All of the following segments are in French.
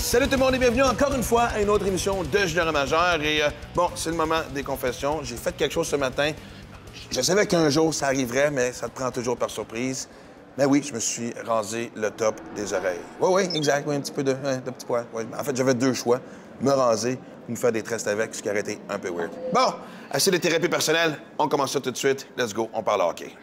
Salut tout le monde et bienvenue encore une fois à une autre émission de Junior Majeur. Et bon, c'est le moment des confessions. J'ai fait quelque chose ce matin. Je savais qu'un jour ça arriverait, mais ça te prend toujours par surprise. Mais oui, je me suis rasé le top des oreilles. Oui, exact. Oui, un petit peu de petits poils. Oui. En fait, j'avais deux choix. Me raser ou me faire des tresses avec, ce qui aurait été un peu weird. Bon, assez de thérapie personnelle. On commence ça tout de suite. Let's go, on parle hockey.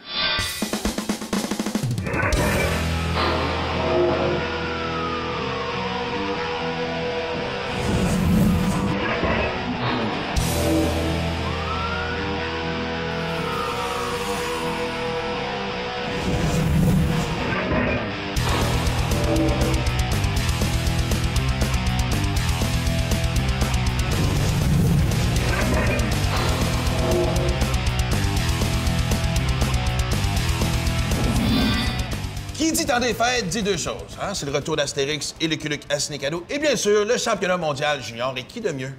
Qui dit temps des fêtes dit deux choses. Hein? C'est le retour d'Astérix et Lucky Luke à Ciné-Cadeau. Et bien sûr, le championnat mondial junior. Et qui de mieux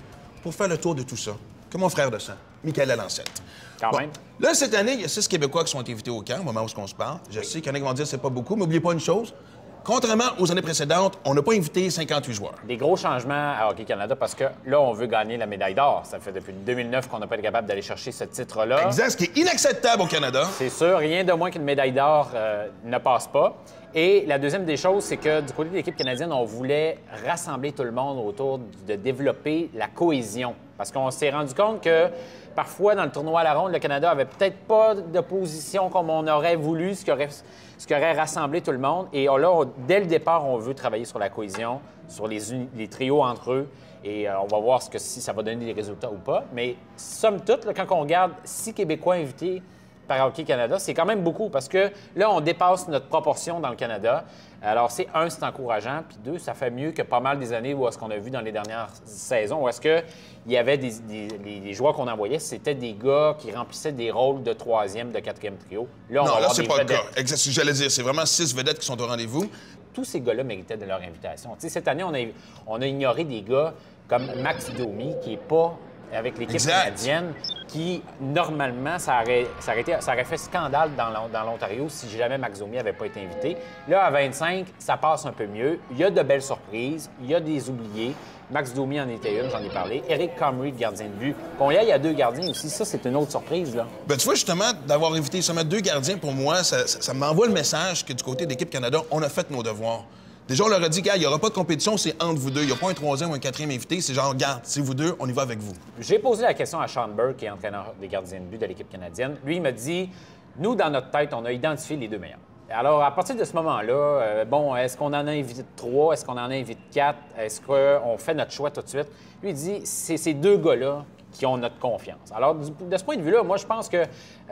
pour faire le tour de tout ça que mon frère de sang, Michael Lancette. Quand même. Là, cette année, il y a 6 Québécois qui sont invités au camp, au moment où on se parle. Je sais qu'il y en a qui vont dire que c'est pas beaucoup, mais n'oubliez pas une chose. Contrairement aux années précédentes, on n'a pas invité 58 joueurs. Des gros changements à Hockey Canada parce que là, on veut gagner la médaille d'or. Ça fait depuis 2009 qu'on n'a pas été capable d'aller chercher ce titre-là. Exact, ce qui est inacceptable au Canada. C'est sûr, rien de moins qu'une médaille d'or ne passe pas. Et la deuxième des choses, c'est que du côté de l'équipe canadienne, on voulait rassembler tout le monde autour de développer la cohésion. Parce qu'on s'est rendu compte que parfois, dans le tournoi à la ronde, le Canada avait peut-être pas de position comme on aurait voulu, ce qui aurait rassemblé tout le monde. Et là, dès le départ, on veut travailler sur la cohésion, sur les trios entre eux. Et on va voir si ça va donner des résultats ou pas. Mais somme toute, là, quand on regarde 6 Québécois invités par Hockey Canada, c'est quand même beaucoup parce que là, on dépasse notre proportion dans le Canada. Alors, c'est encourageant, puis deux, ça fait mieux que pas mal des années où est-ce qu'on a vu dans les dernières saisons, où est-ce qu'il y avait les joueurs qu'on envoyait, c'était des gars qui remplissaient des rôles de troisième, de quatrième trio. Là, non, là, c'est pas le cas. Exact, ce que j'allais dire. C'est vraiment 6 vedettes qui sont au rendez-vous. Tous ces gars-là méritaient de leur invitation. Tu sais, cette année, on a ignoré des gars comme Max Domi, qui n'est pas avec l'équipe canadienne, qui, normalement, ça aurait fait scandale dans l'Ontario si jamais Max Domi n'avait pas été invité. Là, à 25, ça passe un peu mieux. Il y a de belles surprises. Il y a des oubliés. Max Domi en était une, j'en ai parlé. Eric Comrie, gardien de but. Qu'on y ait, il y a deux gardiens aussi. Ça, c'est une autre surprise, là. Bien, tu vois, justement, d'avoir invité seulement deux gardiens, pour moi, ça m'envoie le message que du côté de l'équipe Canada, on a fait nos devoirs. Déjà, on leur a dit qu'il n'y aura pas de compétition, c'est entre vous deux. Il n'y a pas un troisième ou un quatrième invité. C'est genre, regarde, c'est vous deux, on y va avec vous. J'ai posé la question à Sean Burke, qui est entraîneur des gardiens de but de l'équipe canadienne. Lui, il m'a dit, nous, dans notre tête, on a identifié les deux meilleurs. Alors, à partir de ce moment-là, est-ce qu'on en a invité 3? Est-ce qu'on en a invité 4? Est-ce qu'on fait notre choix tout de suite? Lui, il dit, c'est ces deux gars-là qui ont notre confiance. Alors, de ce point de vue-là, moi, je pense que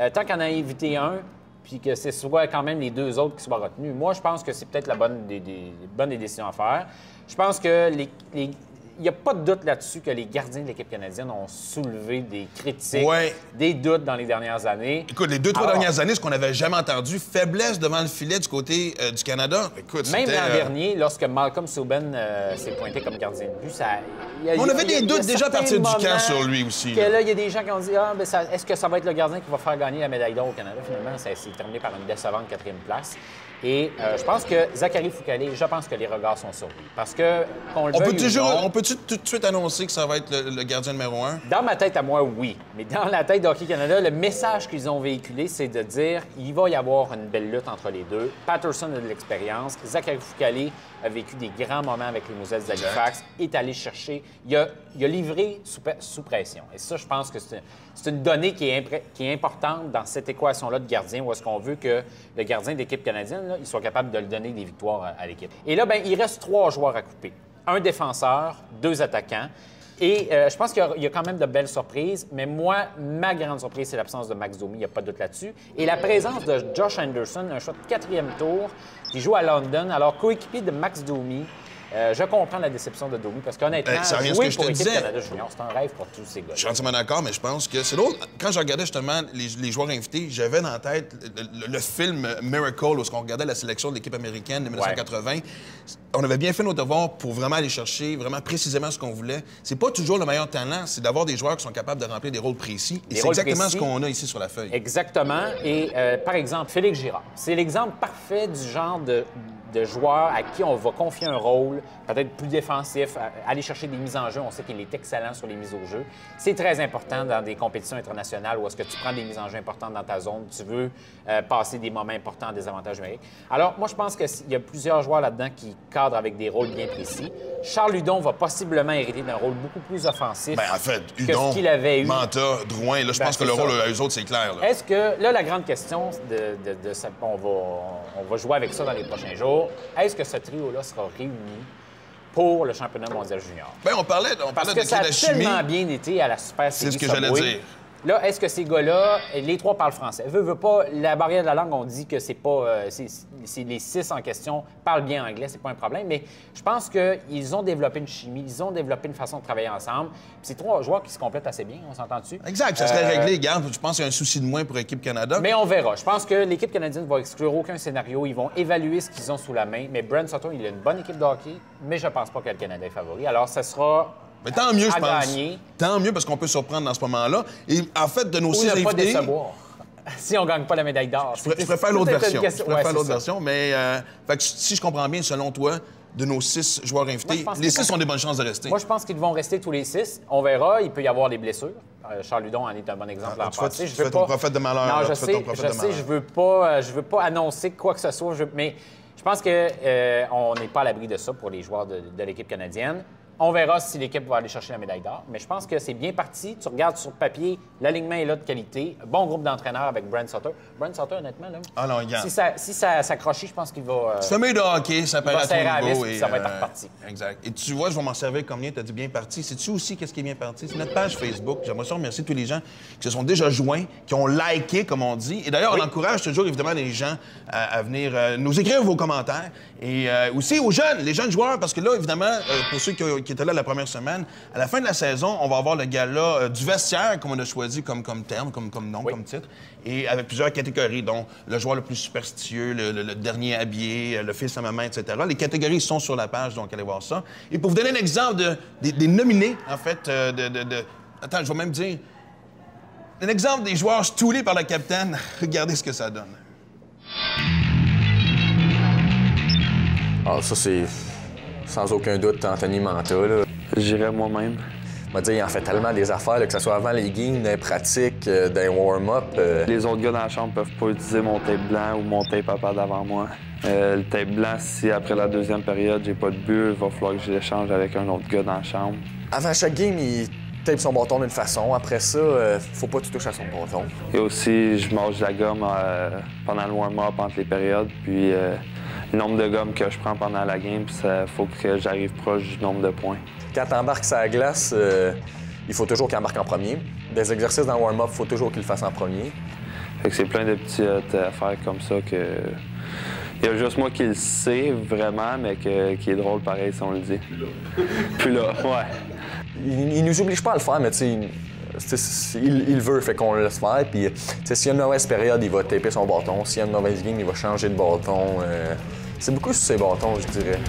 tant qu'on a invité un, puis que ce soit quand même les deux autres qui soient retenus. Moi, je pense que c'est peut-être la bonne des décisions à faire. Je pense que il n'y a pas de doute là-dessus que les gardiens de l'équipe canadienne ont soulevé des critiques, des doutes dans les dernières années. Écoute, les 2-3 dernières années, ce qu'on n'avait jamais entendu, faiblesse devant le filet du côté du Canada. Écoute, même l'an dernier, lorsque Malcolm Subban s'est pointé comme gardien de but, on avait des doutes déjà à partir du camp sur lui aussi. Là, il y a des gens qui ont dit est-ce que ça va être le gardien qui va faire gagner la médaille d'or au Canada? Finalement, ça s'est terminé par une décevante 4e place. Et je pense que Zachary Foucalé, je pense que les regards sont sur lui. Parce que, qu'on le veuille on peut-tu tout de suite annoncer que ça va être le gardien numéro 1? Dans ma tête, à moi, oui. Mais dans la tête d'Hockey Canada, le message qu'ils ont véhiculé, c'est de dire il va y avoir une belle lutte entre les deux. Patterson a de l'expérience. Zachary Foucalé a vécu des grands moments avec les Mousettes d'Halifax, est allé chercher. Il a livré sous pression. Et ça, je pense que c'est une donnée qui est importante dans cette équation-là de gardien, où est-ce qu'on veut que le gardien de l'équipe canadienne, là, il soit capable de le donner des victoires à l'équipe. Et là, bien, il reste 3 joueurs à couper. Un défenseur, 2 attaquants. Et je pense qu'il y a quand même de belles surprises, mais moi, ma grande surprise, c'est l'absence de Max Domi, il n'y a pas de doute là-dessus. Et la présence de Josh Anderson, un choix de 4e tour, qui joue à London, alors coéquipier de Max Domi. Je comprends la déception de Domi parce qu'honnêtement, jouer pour l'équipe Canada Junior, c'est un rêve pour tous ces gars. Je suis entièrement d'accord, mais je pense que c'est l'autre. Quand je regardais justement les joueurs invités, j'avais dans la tête le film Miracle, où on regardait la sélection de l'équipe américaine de 1980. On avait bien fait nos devoirs pour vraiment aller chercher vraiment précisément ce qu'on voulait. C'est pas toujours le meilleur talent, c'est d'avoir des joueurs qui sont capables de remplir des rôles précis. Et c'est exactement ce qu'on a ici sur la feuille. Exactement. Et par exemple, Félix Girard. C'est l'exemple parfait du genre joueurs à qui on va confier un rôle, peut-être plus défensif, aller chercher des mises en jeu. On sait qu'il est excellent sur les mises au jeu. C'est très important dans des compétitions internationales où est-ce que tu prends des mises en jeu importantes dans ta zone, tu veux passer des moments importants en désavantage numérique. Alors, moi, je pense qu'il y a plusieurs joueurs là-dedans qui cadrent avec des rôles bien précis. Charles Hudon va possiblement hériter d'un rôle beaucoup plus offensif Bien, en fait, que Hudon, ce qu'il avait eu. Manta, Drouin, là, je pense que le rôle à eux autres, c'est clair. Est-ce que, là, la grande question, on va jouer avec ça dans les prochains jours, est-ce que ce trio-là sera réuni pour le championnat mondial junior? Bien, on parlait Parce de que ça a la chimie. tellement bien été à la Super Série C'est ce que j'allais Subway. dire. Là, est-ce que ces gars-là, les trois parlent français? Veut pas, la barrière de la langue, on dit que c'est pas... c'est les 6 en question parlent bien anglais, c'est pas un problème, mais je pense qu'ils ont développé une chimie, ils ont développé une façon de travailler ensemble. Puis c'est 3 joueurs qui se complètent assez bien, on s'entend dessus? Exact, ça serait réglé. Garde, je pense qu'il y a un souci de moins pour l'équipe Canada. Mais on verra. Je pense que l'équipe canadienne va exclure aucun scénario. Ils vont évaluer ce qu'ils ont sous la main. Mais Brent Sutter, il a une bonne équipe de hockey, mais je pense pas que le Canada est favori. Alors, ça sera... Mais tant mieux, je pense. Gagner. Tant mieux, parce qu'on peut surprendre dans ce moment-là. Et en fait, de nos 6 Ou ne pas invités... décevoir. Si on gagne pas la médaille d'or. Je préfère l'autre version. Je préfère l'autre ça. version, mais fait que si je comprends bien, selon toi, de nos 6 joueurs invités, Moi, les 6 ont des bonnes chances de rester. Moi, je pense qu'ils vont rester tous les 6. On verra. Il peut y avoir des blessures. Charles Hudon en est un bon exemple l'an passé. Tu fais ton prophète de malheur. Non, là, je tu fais ton sais. prophète de malheur. Je veux pas annoncer quoi que ce soit. Mais je pense qu'on n'est pas à l'abri de ça pour les joueurs de l'équipe canadienne. On verra si l'équipe va aller chercher la médaille d'or. Mais je pense que c'est bien parti. Tu regardes sur papier, l'alignement est là de qualité. Bon groupe d'entraîneurs avec Brent Sutter. Brent Sutter, honnêtement, là, Ah non, regarde. si ça s'accrochit, je pense qu'il va... Sommet de hockey, ça paraît à serrer à ton la niveau. vis, puis ça va être reparti. Exact. Et tu vois, je vais m'en servir comme lien. Tu as dit bien parti. Sais-tu aussi qu'est-ce qui est bien parti? C'est notre page Facebook. J'aimerais ça remercier tous les gens qui se sont déjà joints, qui ont liké, comme on dit. Et d'ailleurs, on encourage toujours, évidemment, les gens à venir nous écrire vos commentaires. Et aussi aux jeunes, les jeunes joueurs, parce que là, évidemment, pour ceux qui étaient là la première semaine, à la fin de la saison, on va avoir le gala du vestiaire, comme on a choisi comme terme, comme nom, comme titre, et avec plusieurs catégories, dont le joueur le plus superstitieux, le dernier habillé, le fils à maman, etc. Les catégories sont sur la page, donc allez voir ça. Et pour vous donner un exemple des nominés, en fait, Attends, je vais même dire... Un exemple des joueurs stoulés par le capitaine. Regardez ce que ça donne. Ah, ça, c'est sans aucun doute Anthony Manta, là. J'irais moi-même. On va dire, il en fait tellement des affaires, là, que ce soit avant les games, dans les pratiques, dans les warm-up. Les autres gars dans la chambre peuvent pas utiliser mon tape blanc ou mon tape papa d'avant moi. Le tape blanc, si après la deuxième période, j'ai pas de but, il va falloir que je l'échange avec un autre gars dans la chambre. Avant chaque game, il tape son bâton d'une façon. Après ça, faut pas que tu touches à son bâton. Et aussi, je mange de la gomme pendant le warm-up, entre les périodes, puis le nombre de gommes que je prends pendant la game, il faut que j'arrive proche du nombre de points. Quand t'embarques sur la glace, il faut toujours qu'il embarque en premier. Des exercices dans le warm-up, il faut toujours qu'il le fasse en premier. Fait que c'est plein de petites affaires comme ça que... Il y a juste moi qui le sais vraiment, mais qui est drôle pareil si on le dit. Puis là, ouais. Il nous oblige pas à le faire, mais tu sais, il veut, fait qu'on le laisse faire. Puis, s'il y a une mauvaise période, il va taper son bâton. S'il y a une mauvaise game, il va changer de bâton. C'est beaucoup sur ses bâtons, je dirais.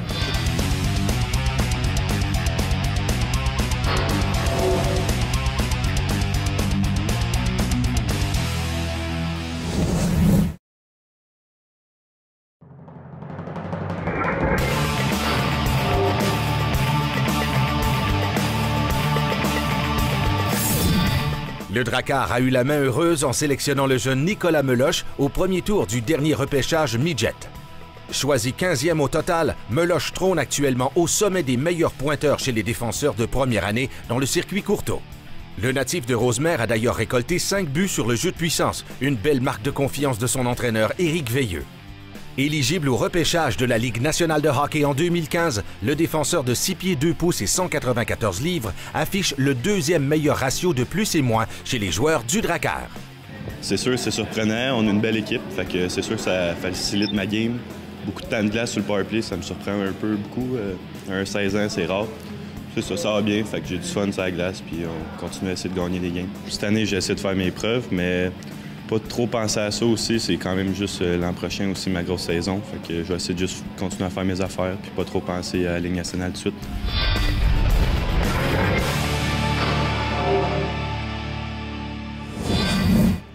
Le Drakkar a eu la main heureuse en sélectionnant le jeune Nicolas Meloche au premier tour du dernier repêchage Midget. Choisi 15e au total, Meloche trône actuellement au sommet des meilleurs pointeurs chez les défenseurs de première année dans le circuit Courteau. Le natif de Rosemère a d'ailleurs récolté 5 buts sur le jeu de puissance, une belle marque de confiance de son entraîneur Éric Veilleux. Éligible au repêchage de la Ligue nationale de hockey en 2015, le défenseur de 6 pieds 2 pouces et 194 livres affiche le 2e meilleur ratio de plus et moins chez les joueurs du Drakkar. C'est sûr, c'est surprenant. On a une belle équipe, fait que c'est sûr que ça facilite ma game. Beaucoup de temps de glace sur le powerplay, ça me surprend un peu beaucoup. Un 16 ans, c'est rare. C'est ça va bien, fait que j'ai du fun sur la glace, puis on continue à essayer de gagner des games. Cette année, j'essaie de faire mes preuves, mais pas trop penser à ça aussi. C'est quand même juste l'an prochain aussi ma grosse saison. Fait que je vais essayer de juste continuer à faire mes affaires, puis pas trop penser à la Ligue nationale tout de suite.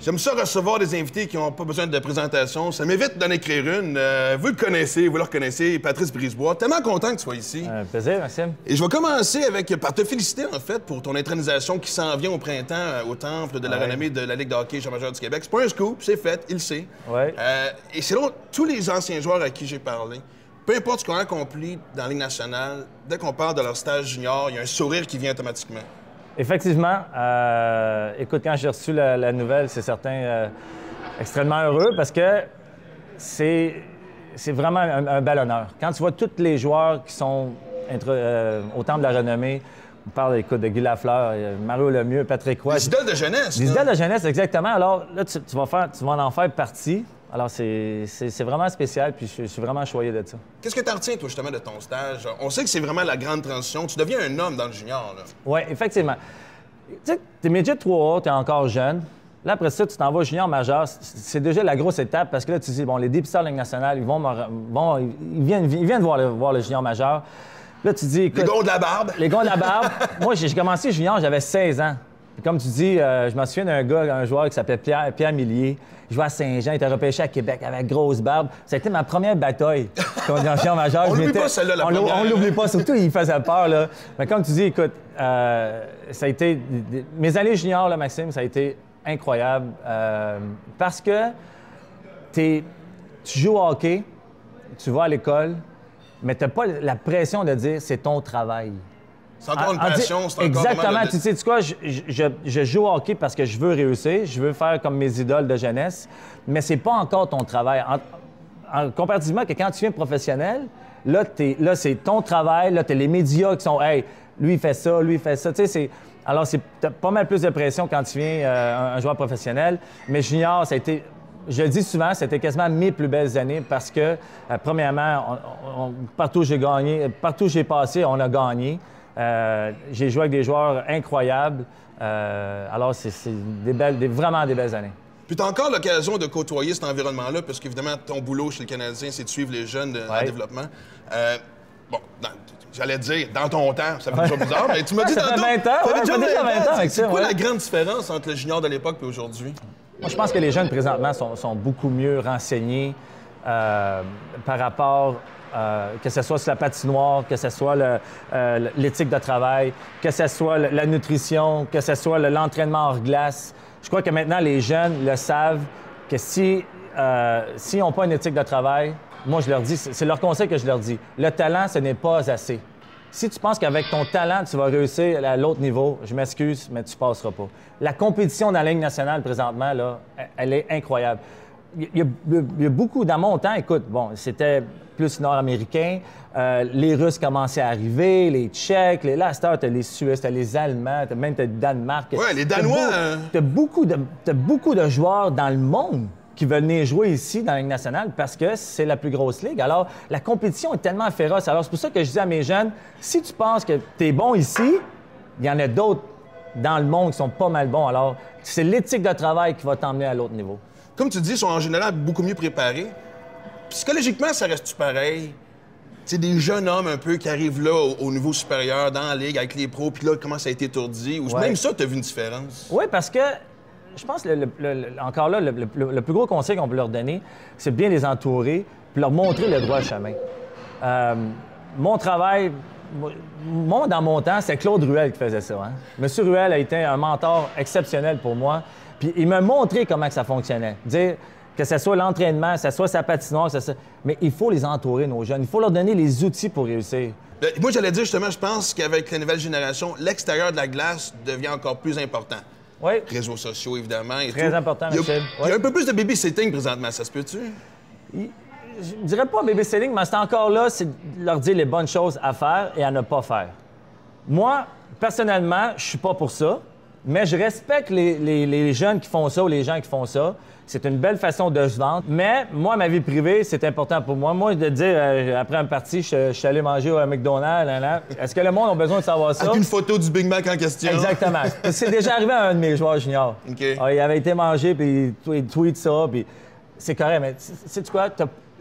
J'aime ça recevoir des invités qui n'ont pas besoin de présentation. Ça m'évite d'en écrire une. Vous le connaissez, vous le reconnaissez, Patrice Brisebois. Tellement content que tu sois ici. Un plaisir, Maxime. Et je vais commencer par te féliciter, en fait, pour ton intronisation qui s'en vient au printemps au temple de la renommée de la Ligue de hockey junior majeur du Québec. C'est pas un scoop, c'est fait, il le sait. Ouais. Et selon tous les anciens joueurs à qui j'ai parlé, peu importe ce qu'on a accompli dans la Ligue nationale, dès qu'on parle de leur stage junior, il y a un sourire qui vient automatiquement. Effectivement. Écoute, quand j'ai reçu la nouvelle, c'est certain extrêmement heureux parce que c'est vraiment un bel honneur. Quand tu vois tous les joueurs qui sont au temple de la renommée, on parle, écoute, de Guy Lafleur, Mario Lemieux, Patrick Roy. Des idoles de jeunesse. Des idoles de jeunesse, exactement. Alors là, tu vas en faire partie. Alors, c'est vraiment spécial, puis je suis vraiment choyé de ça. Qu'est-ce que tu retiens, toi, justement, de ton stage? On sait que c'est vraiment la grande transition. Tu deviens un homme dans le junior, là. Oui, effectivement. Tu sais, t'es midget 3A, t'es encore jeune. Là, après ça, tu t'en vas au junior majeur. C'est déjà la grosse étape, parce que là, tu dis, bon, les dépisteurs de la Ligue nationale, ils viennent voir le junior majeur. Là, tu dis, écoute... Les gars de la barbe. Les gars de la barbe. Moi, j'ai commencé junior, j'avais 16 ans. Puis comme tu dis, je me souviens d'un gars, un joueur qui s'appelait Pierre Millier. Il jouait à Saint-Jean, il était repêché à Québec avec grosse barbe. Ça a été ma première bataille contre l'ancien majeur. On l'oublie pas, celle-là, la première. On l'oublie pas, surtout, il faisait peur, là. Mais comme tu dis, écoute, ça a été... Mes années juniors, là, Maxime, ça a été incroyable. Parce que tu joues au hockey, tu vas à l'école, mais tu n'as pas la pression de dire c'est ton travail. C'est encore une passion, c'est encore... Exactement. Tu sais quoi, je joue au hockey parce que je veux réussir, je veux faire comme mes idoles de jeunesse, mais c'est pas encore ton travail. Comparativement que quand tu viens professionnel, là, c'est ton travail, là, tu as les médias qui sont « Hey, lui, il fait ça, lui, il fait ça ». Tu sais, alors, t'as pas mal plus de pression quand tu viens un joueur professionnel, mais junior, ça a été... Je le dis souvent, c'était quasiment mes plus belles années parce que, premièrement, partout où j'ai gagné, partout où j'ai passé, on a gagné. J'ai joué avec des joueurs incroyables. Alors, c'est vraiment des belles années. Puis tu as encore l'occasion de côtoyer cet environnement-là, parce qu'évidemment, ton boulot chez le Canadien, c'est de suivre les jeunes en développement. J'allais dire, dans ton temps, ça fait toujours bizarre, mais tu m'as dit ça tantôt... fait 20 ans, ça fait déjà 20 ans. C'est quoi ouais. la grande différence entre le junior de l'époque et aujourd'hui? Moi, je pense que les jeunes, présentement, sont beaucoup mieux renseignés par rapport... que ce soit sur la patinoire, que ce soit l'éthique de travail, que ce soit la nutrition, que ce soit l'entraînement hors glace. Je crois que maintenant, les jeunes le savent que s'ils n'ont pas une éthique de travail, moi, je leur dis, c'est leur conseil que je leur dis. Le talent, ce n'est pas assez. Si tu penses qu'avec ton talent, tu vas réussir à l'autre niveau, je m'excuse, mais tu ne passeras pas. La compétition dans la Ligue nationale, présentement, là, elle est incroyable. Il y a beaucoup, dans mon temps, écoute, bon, c'était plus nord-américain. Les Russes commençaient à arriver, les Tchèques, là, à cette heure, t'as les Suisses, t'as les Allemands, même t'as le Danemark. Ouais, les Danois! T'as beaucoup de joueurs dans le monde qui veulent venir jouer ici dans la Ligue nationale parce que c'est la plus grosse ligue. Alors, la compétition est tellement féroce. Alors, c'est pour ça que je dis à mes jeunes, si tu penses que t'es bon ici, il y en a d'autres dans le monde qui sont pas mal bons. Alors, c'est l'éthique de travail qui va t'emmener à l'autre niveau. Comme tu dis, ils sont en général beaucoup mieux préparés. Psychologiquement, ça reste-tu pareil? Tu sais, des jeunes hommes un peu qui arrivent là au niveau supérieur, dans la ligue, avec les pros, puis là, comment ça a été étourdi? Ou même ça, tu as vu une différence? Oui, parce que je pense que, encore là, le plus gros conseil qu'on peut leur donner, c'est de bien les entourer puis leur montrer le droit chemin. Mon travail, dans mon temps, c'est Claude Ruel qui faisait ça. Hein? Monsieur Ruel a été un mentor exceptionnel pour moi. Puis il m'a montré comment que ça fonctionnait. Dire que ce soit l'entraînement, que ce soit sa patinoire, mais il faut les entourer, nos jeunes. Il faut leur donner les outils pour réussir. Moi, j'allais dire justement, je pense qu'avec la nouvelle génération, l'extérieur de la glace devient encore plus important. Oui. Réseaux sociaux, évidemment. Et très tout. important, Michel. Il y a un peu plus de babysitting présentement, ça se peut-tu? Je dirais pas babysitting, mais c'est encore là, c'est de leur dire les bonnes choses à faire et à ne pas faire. Moi, personnellement, je suis pas pour ça, mais je respecte les jeunes qui font ça ou les gens qui font ça. C'est une belle façon de se vendre. Mais moi, ma vie privée, c'est important pour moi. Moi, de dire, après un parti, je suis allé manger au McDonald's, est-ce que le monde a besoin de savoir ça? Avec une photo du Big Mac en question. Exactement. C'est déjà arrivé à un de mes joueurs juniors. Okay. Il avait été mangé, puis il tweet ça, puis c'est correct. Mais sais-tu quoi?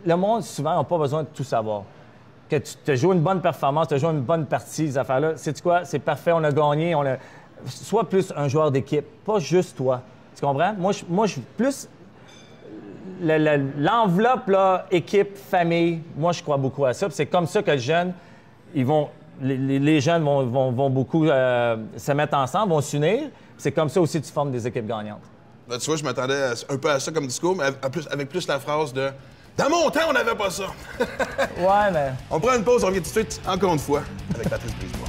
Le monde, souvent, n'a pas besoin de tout savoir. Que tu te joues une bonne performance, tu joues une bonne partie, ces affaires-là. Sais-tu quoi? C'est parfait, on a gagné. Sois plus un joueur d'équipe, pas juste toi. Tu comprends? Moi, je plus l'enveloppe, là, équipe, famille, moi, je crois beaucoup à ça. Puis c'est comme ça que les jeunes, les jeunes vont beaucoup se mettre ensemble, vont s'unir. C'est comme ça aussi que tu formes des équipes gagnantes. Ben, tu vois, je m'attendais un peu à ça comme discours, mais avec plus la phrase de « Dans mon temps, on n'avait pas ça! » Ouais, mais... On prend une pause, on revient tout de suite, encore une fois, avec Patrice Brisebois.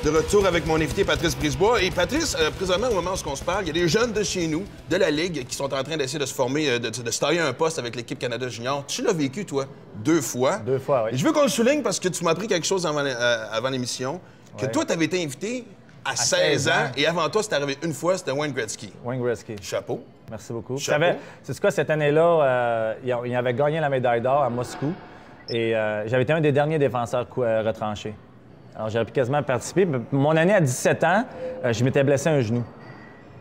De retour avec mon invité Patrice Brisebois. Et Patrice, présentement, au moment où on se parle, il y a des jeunes de chez nous, de la Ligue, qui sont en train d'essayer de se former, de se tailler un poste avec l'équipe Canada Junior. Tu l'as vécu, toi, 2 fois. 2 fois, oui. Et je veux qu'on le souligne parce que tu m'as appris quelque chose avant l'émission, que Ouais. toi, tu avais été invité à 16 ans, et avant toi, c'est arrivé une fois, c'était Wayne Gretzky. Wayne Gretzky. Chapeau. Merci beaucoup. Chapeau. C'est quoi, cette année-là, il avait gagné la médaille d'or à Moscou. Et j'avais été un des derniers défenseurs retranchés. Alors, j'aurais pu quasiment participer. Mon année à 17 ans, je m'étais blessé un genou.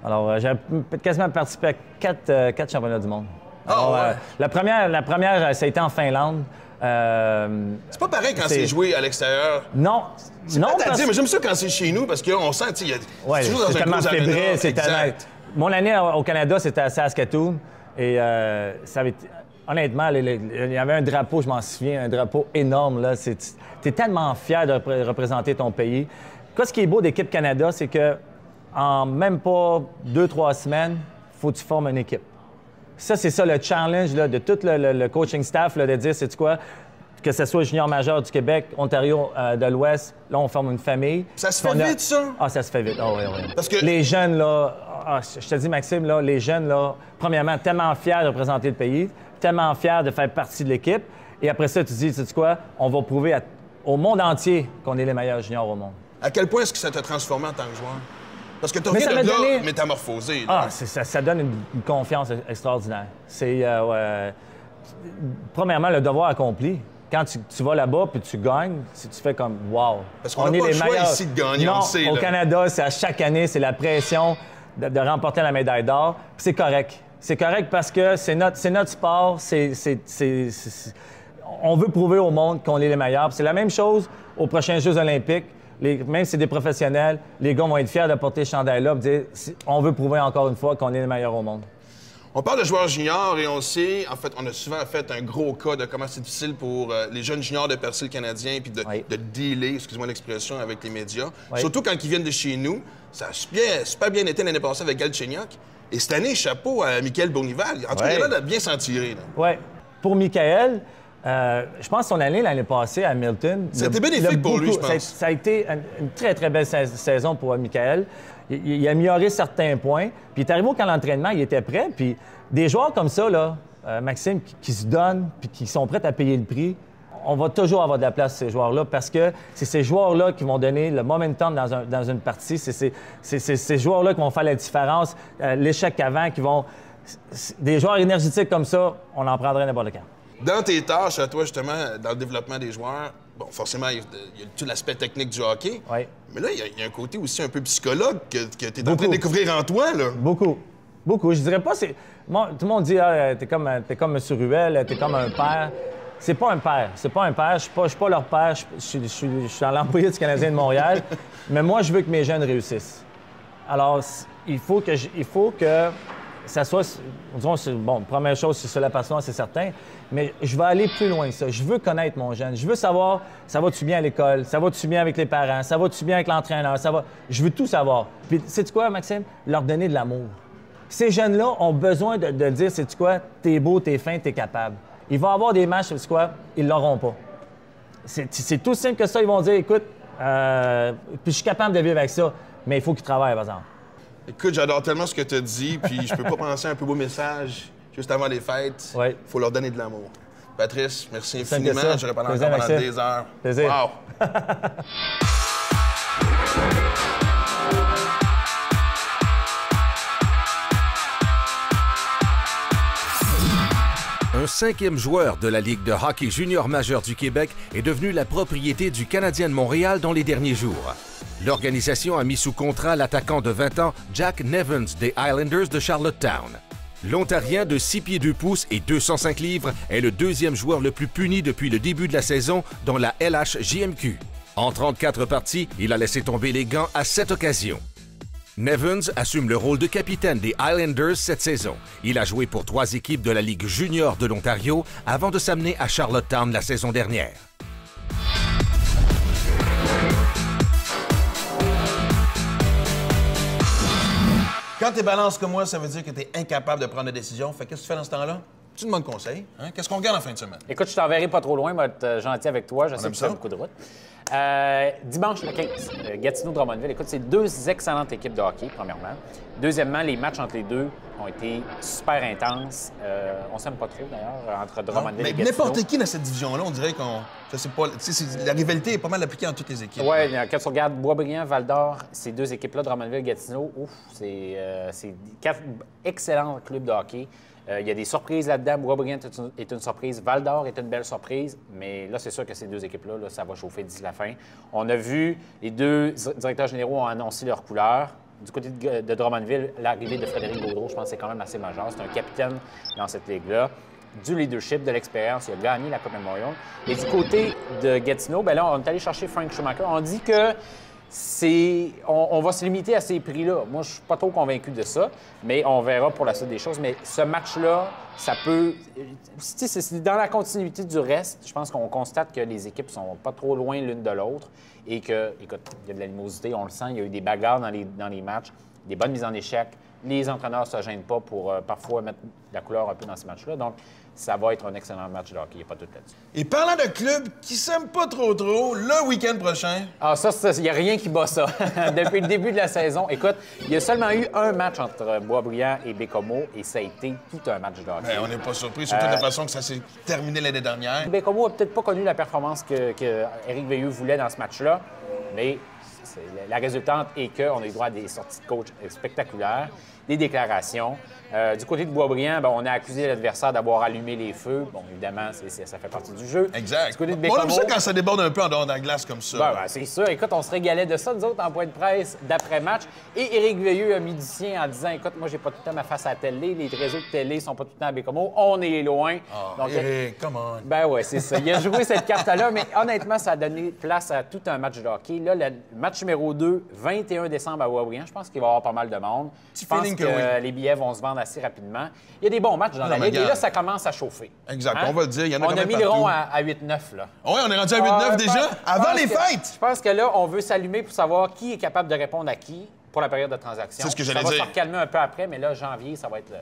Alors, j'avais quasiment participé à 4 championnats du monde. Alors, ouais. La première, ça a été en Finlande. C'est pas pareil quand c'est joué à l'extérieur. Non. Non, T'as dit, mais j'aime ça quand c'est chez nous parce qu'on sent, tu sais, ouais, tu joues dans c'est un tellement gros fébrile, aréna. c'est tellement... Exact. Mon année au Canada, c'était à Saskatoon. Et ça avait été... Honnêtement, il y avait un drapeau, je m'en souviens, un drapeau énorme. Tu es tellement fier de représenter ton pays. Ce qui est beau d'équipe Canada, c'est que en même pas 2-3 semaines, il faut que tu formes une équipe. Ça, c'est ça le challenge là, de tout le coaching staff, là, de dire, c'est quoi, que ce soit junior majeur du Québec, Ontario de l'Ouest, là, on forme une famille. Ça se fait vite, ça? Ah, ça se fait vite. Ah, oui, oui. Parce que... Les jeunes, là, je te dis, Maxime, là, les jeunes, là, premièrement, tellement fiers de représenter le pays, tellement fiers de faire partie de l'équipe. Et après ça, tu te dis, sais-tu quoi, on va prouver au monde entier qu'on est les meilleurs juniors au monde. À quel point est-ce que ça t'a transformé en tant que joueur? Parce que tu reviens de là métamorphosé. Là. Ah, ça donne une confiance extraordinaire. C'est, premièrement, le devoir accompli. Quand tu vas là-bas puis tu gagnes, tu fais comme « wow ». Parce qu'on n'a pas le choix ici de gagner, non, on le sait. Au là. Canada, c'est à chaque année, c'est la pression de remporter la médaille d'or. Puis c'est correct. C'est correct parce que c'est notre sport. On veut prouver au monde qu'on est les meilleurs. Puis c'est la même chose aux prochains Jeux olympiques. Même si c'est des professionnels, les gars vont être fiers de porter ce chandail-là et dire on veut prouver encore une fois qu'on est les meilleurs au monde. On parle de joueurs juniors et on sait, en fait, on a souvent fait un gros cas de comment c'est difficile pour les jeunes juniors de percer le Canadien puis de dealer, excuse-moi l'expression, avec les médias. Oui. Surtout quand ils viennent de chez nous. Ça a super bien été l'année passée avec Galchenyuk. Et cette année, chapeau à Michael Bournival. En tout cas, il a l'air de bien s'en tirer. Oui. Pour Michael, je pense que son année l'année passée à Hamilton... C'était bénéfique pour lui, je pense. Ça a été une très, très belle saison pour Michael. Il a amélioré certains points. Puis il est arrivé au camp d'entraînement, il était prêt. Puis des joueurs comme ça, là, Maxime, qui se donnent puis qui sont prêts à payer le prix, on va toujours avoir de la place pour ces joueurs-là parce que c'est ces joueurs-là qui vont donner le momentum dans une partie. C'est ces joueurs-là qui vont faire la différence. L'échec avant, qui vont... Des joueurs énergétiques comme ça, on en prendrait n'importe quand. Dans tes tâches, à toi, justement, dans le développement des joueurs, bon, forcément, il y a tout l'aspect technique du hockey. Oui. Mais là, il y a un côté aussi un peu psychologue que tu es en train de découvrir en toi, là. Beaucoup. Beaucoup. Je dirais pas... Moi, tout le monde dit t'es comme M. Ruel, t'es comme un père. C'est pas un père. C'est pas un père. Je suis pas leur père. Je suis dans l'employé du Canadien de Montréal. Mais moi, je veux que mes jeunes réussissent. Alors, il faut que ça soit... Bon, première chose, c'est sur la passion, c'est certain. Mais je vais aller plus loin que ça. Je veux connaître mon jeune. Je veux savoir, ça va-tu bien à l'école? Ça va-tu bien avec les parents? Ça va-tu bien avec l'entraîneur? Je veux tout savoir. Puis, sais-tu quoi, Maxime? Leur donner de l'amour. Ces jeunes-là ont besoin de dire, sais-tu quoi? T'es beau, t'es fin, t'es capable. Il va y avoir des matchs, sais-tu quoi? Ils l'auront pas. C'est tout simple que ça. Ils vont dire, écoute, puis je suis capable de vivre avec ça, mais il faut qu'ils travaillent, par exemple. Écoute, j'adore tellement ce que tu as dit, puis je peux pas penser à un plus beau message juste avant les fêtes. Oui. Il faut leur donner de l'amour. Patrice, merci C'est simple que infiniment. ça. J'aurais parlé Plaisir, encore pendant Maxime. des heures. Plaisir. Wow! Un 5e joueur de la Ligue de hockey junior majeur du Québec est devenu la propriété du Canadien de Montréal dans les derniers jours. L'organisation a mis sous contrat l'attaquant de 20 ans Jack Nevins des Islanders de Charlottetown. L'Ontarien de 6 pieds 2 pouces et 205 livres est le deuxième joueur le plus puni depuis le début de la saison dans la LHJMQ. En 34 parties, il a laissé tomber les gants à 7 occasions. Nevins assume le rôle de capitaine des Islanders cette saison. Il a joué pour 3 équipes de la Ligue junior de l'Ontario avant de s'amener à Charlottetown la saison dernière. Quand t'es balance comme moi, ça veut dire que t'es incapable de prendre des décisions. Fait qu'est-ce que tu fais dans ce temps-là? Tu demandes conseil. Hein? Qu'est-ce qu'on regarde en fin de semaine? Écoute, je t'enverrai pas trop loin, je vais être gentil avec toi. Je sais aime que tu fais ça. beaucoup de route. Dimanche le 15, Gatineau-Drummondville. Écoute, c'est 2 excellentes équipes de hockey, premièrement. Deuxièmement, les matchs entre les deux ont été super intenses. On s'aime pas trop, d'ailleurs, entre Drummondville Mais et Gatineau. n'importe qui dans cette division-là, on dirait qu'on... Je sais pas, tu sais, la rivalité est pas mal appliquée dans toutes les équipes. Oui, quand tu regardes Boisbriand, Val-d'Or, ces 2 équipes-là, Drummondville et Gatineau, ouf, c'est 4 excellents clubs de hockey. Il y a des surprises là-dedans. Boisbriand est une surprise. Val-d'Or est une belle surprise. Mais là, c'est sûr que ces 2 équipes-là, là, ça va chauffer d'ici la fin. On a vu, les 2 directeurs généraux ont annoncé leurs couleurs. Du côté de Drummondville, l'arrivée de Frédéric Gaudreau, je pense que c'est quand même assez majeur. C'est un capitaine dans cette ligue-là. Du leadership, de l'expérience. Il a gagné la Coupe Memorial. Et du côté de Gatineau, bien là, on est allé chercher Frank Schumacher. On dit que on va se limiter à ces prix-là. Moi, je suis pas trop convaincu de ça, mais on verra pour la suite des choses. Mais ce match-là, ça peut... C'est dans la continuité du reste. Je pense qu'on constate que les équipes sont pas trop loin l'une de l'autre et que, écoute, il y a de l'animosité, on le sent. Il y a eu des bagarres dans les matchs, des bonnes mises en échec. Les entraîneurs ne se gênent pas pour parfois mettre la couleur un peu dans ces matchs-là. Donc, ça va être un excellent match de hockey. Il n'y a pas tout là-dessus. Et parlant de clubs qui s'aiment pas trop, le week-end prochain... Ah, ça, il n'y a rien qui bat ça. Depuis le début de la saison, écoute, il y a seulement eu un match entre Boisbriand et Bécomo et ça a été tout un match de hockey. Bien, on n'est pas surpris, surtout de la façon que ça s'est terminé l'année dernière. Bécomo n'a peut-être pas connu la performance que Éric Veilleux voulait dans ce match-là, mais la résultante est qu'on a eu droit à des sorties de coach spectaculaires, des déclarations. Du côté de Boisbriand, ben, on a accusé l'adversaire d'avoir allumé les feux. Bon, évidemment, ça fait partie du jeu. Exact. Du côté de On Bécomo, aime ça quand ça déborde un peu en dehors de la glace comme ça. ben, c'est ça. Écoute, on se régalait de ça, nous autres, en point de presse d'après-match. Et Éric Veilleux a mis du sien en disant, écoute, moi, j'ai pas tout le temps ma face à la télé, les réseaux de télé sont pas tout le temps à Bécomo, on est loin. Donc, Éric, come on. Ben ouais, c'est ça. Il a joué cette carte-là, mais honnêtement, ça a donné place à tout un match de hockey. Là, le match numéro 2, 21 décembre à Boisbriand, je pense qu'il va y avoir pas mal de monde. Je pense feeling que que oui. les billets vont se vendre assez rapidement. Il y a des bons matchs dans la mais Ligue, et là, regarde. ça commence à chauffer. Exact, Hein? on va le dire, il y en a On quand a même mis le rond partout. à 8-9, là. Oui, on est rendu à 8-9 déjà, avant les fêtes! Je pense que là, on veut s'allumer pour savoir qui est capable de répondre à qui pour la période de transaction. C'est ce que j'allais Ça va dire. se recalmer un peu après, mais là, janvier, ça va être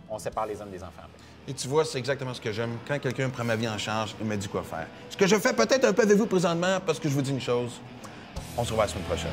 on sépare les hommes des enfants. Et tu vois, c'est exactement ce que j'aime. Quand quelqu'un prend ma vie en charge, il me dit quoi faire. Ce que je fais peut-être un peu avec vous présentement, parce que je vous dis une chose, on se revoit la semaine prochaine.